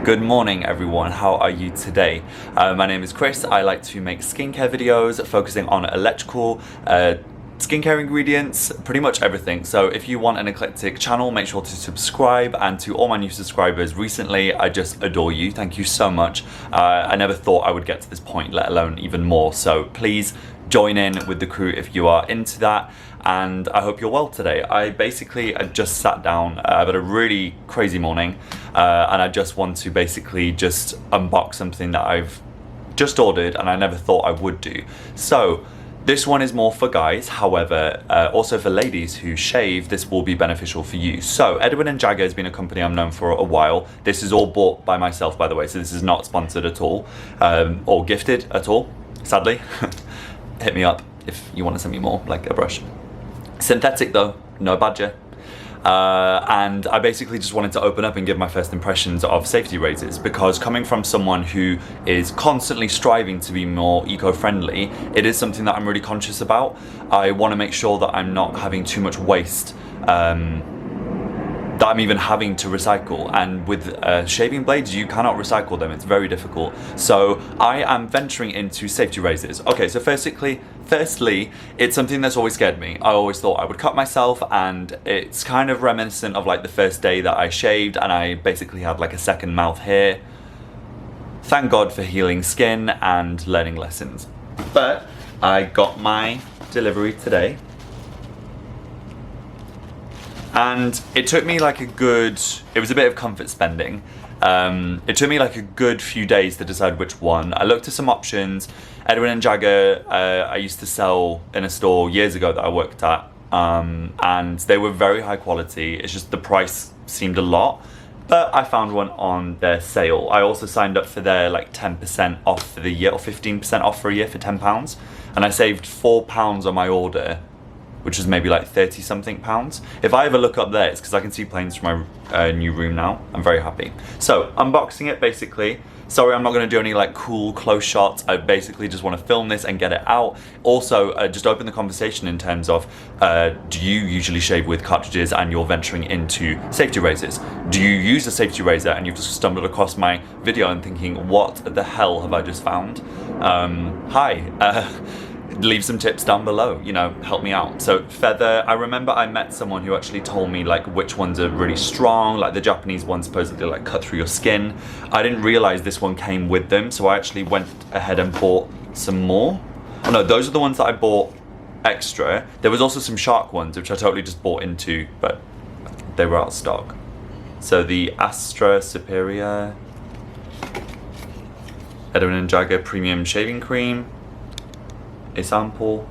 Good morning everyone, how are you today? My name is Chris. I like to make skincare videos focusing on electrical, skincare ingredients, pretty much everything. So if you want an eclectic channel, make sure to subscribe. And to all my new subscribers recently, I just adore you. Thank you so much. I never thought I would get to this point, let alone even more. So please join in with the crew if you are into that. And I hope you're well today. I just sat down. I've had a really crazy morning and I just want to basically just unbox something that I've just ordered and I never thought I would do. So this one is more for guys, however, also for ladies who shave, this will be beneficial for you. So Edwin Jagger has been a company I've known for a while. This is all bought by myself, by the way, so this is not sponsored at all, or gifted at all, sadly. Hit me up if you want to send me more, like a brush. Synthetic though, no badger. And I basically just wanted to open up and give my first impressions of safety razors, because coming from someone who is constantly striving to be more eco-friendly, it is something that I'm really conscious about. I want to make sure that I'm not having too much waste, that I'm even having to recycle. And with shaving blades, you cannot recycle them, it's very difficult. So I am venturing into safety razors. Okay, so firstly, it's something that's always scared me. I always thought I would cut myself, and it's kind of reminiscent of like the first day that I shaved and I basically had like a second mouth here. Thank God for healing skin and learning lessons. But I got my delivery today. And it took me like it was a bit of comfort spending. It took me like a good few days to decide which one. I looked at some options. Edwin Jagger, I used to sell in a store years ago that I worked at, and they were very high quality. It's just the price seemed a lot, but I found one on their sale. I also signed up for their like 10% off for the year, or 15% off for a year for £10, and I saved £4 on my order, which is maybe like 30 something pounds. If I ever look up there, it's because I can see planes from my new room now. I'm very happy. So unboxing it basically. Sorry, I'm not gonna do any like cool close shots. I basically just wanna film this and get it out. Also, just open the conversation in terms of, do you usually shave with cartridges and you're venturing into safety razors? Do you use a safety razor and you've just stumbled across my video and thinking, what the hell have I just found? Hi. Leave some tips down below, you know, help me out. So feather, I remember I met someone who actually told me like which ones are really strong, like the Japanese ones supposedly like cut through your skin. I didn't realize this one came with them, so I actually went ahead and bought some more. Oh no, those are the ones that I bought extra. There was also some shark ones which I totally just bought into, but they were out of stock. So the Astra Superior Edwin Jagger Premium Shaving Cream, a sample.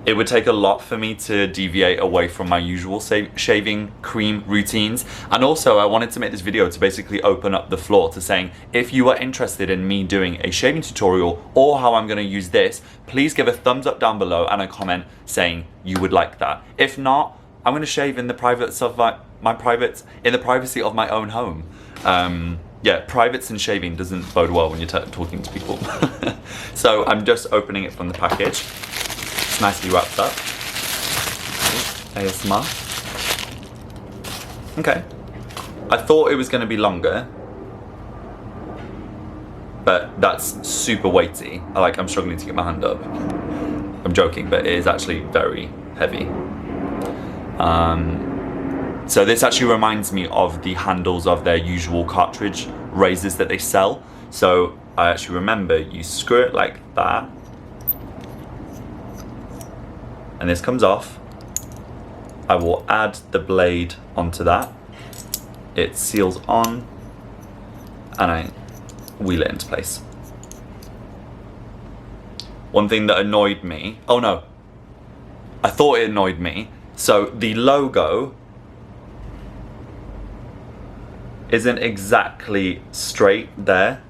It would take a lot for me to deviate away from my usual shaving cream routines, and also I wanted to make this video to basically open up the floor to saying, if you are interested in me doing a shaving tutorial or how I'm going to use this, please give a thumbs up down below and a comment saying you would like that. If not, I'm going to shave in the privacy of in the privacy of my own home. Yeah, privates and shaving doesn't bode well when you're talking to people. So I'm just opening it from the package. It's nicely wrapped up. ASMR. Okay. I thought it was going to be longer, but that's super weighty. I'm struggling to get my hand up. I'm joking, but it is actually very heavy. So this actually reminds me of the handles of their usual cartridge razors that they sell. So I actually remember you screw it like that, and this comes off. I will add the blade onto that. It seals on, and I wheel it into place. One thing that annoyed me, oh no, I thought it annoyed me. So the logo isn't exactly straight there.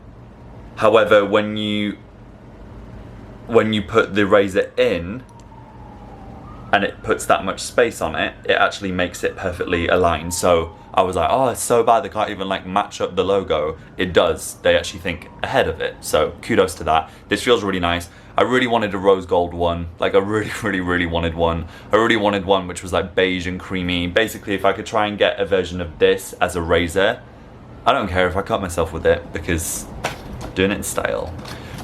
However, when you put the razor in and it puts that much space on it, it actually makes it perfectly aligned. So I was like, oh, it's so bad they can't even like match up the logo. It does. They actually think ahead of it. So kudos to that. This feels really nice. I really wanted a rose gold one. Like I really wanted one. I really wanted one which was like beige and creamy. Basically, if I could try and get a version of this as a razor, I don't care if I cut myself with it because I'm doing it in style.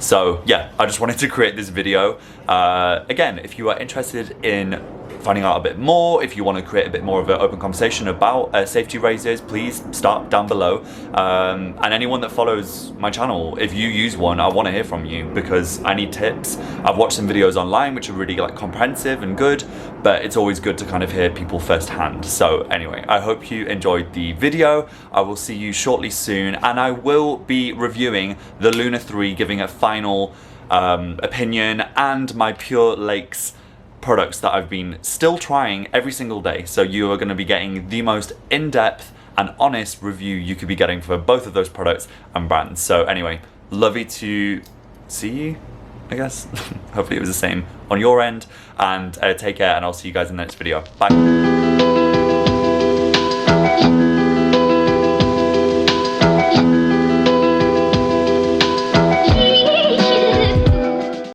So yeah, I just wanted to create this video. Again, if you are interested in finding out a bit more, if you want to create a bit more of an open conversation about safety razors, please start down below. And anyone that follows my channel, if you use one, I want to hear from you because I need tips. I've watched some videos online which are really like comprehensive and good, but it's always good to kind of hear people firsthand. So anyway, I hope you enjoyed the video. I will see you shortly soon, and I will be reviewing the Luna 3, giving a final opinion, and my Pure Lakes products that I've been still trying every single day. So you are going to be getting the most in-depth and honest review you could be getting for both of those products and brands. So anyway, lovely to see you, I guess. Hopefully it was the same on your end, and take care, and I'll see you guys in the next video. Bye.